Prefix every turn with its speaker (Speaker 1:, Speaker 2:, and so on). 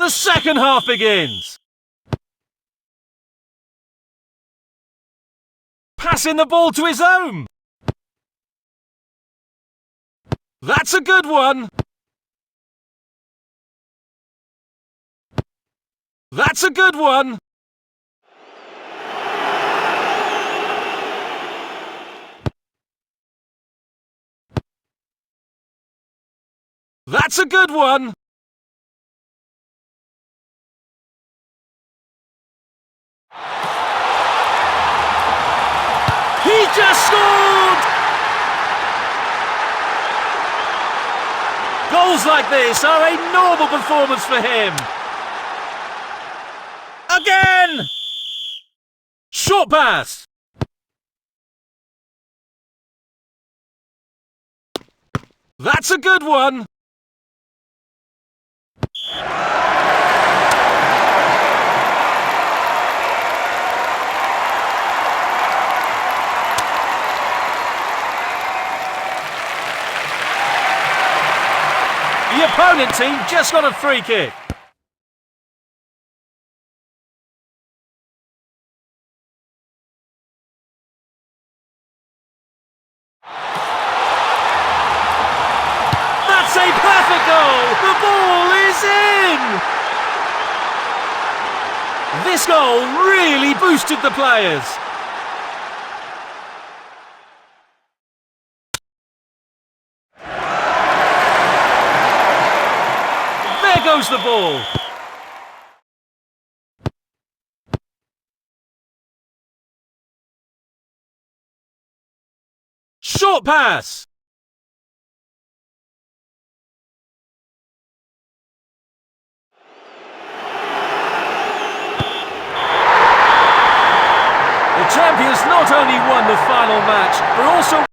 Speaker 1: The second half begins. Passing the ball to his own. That's a good one. That's a good one. That's a good one. He just scored! Goals like this are a normal performance for him. Again! Short pass. That's a good one. The opponent team just got a free kick. That's a perfect goal! The ball is in! This goal really boosted the players. There goes the ball. Short pass. The champions not only won the final match, but also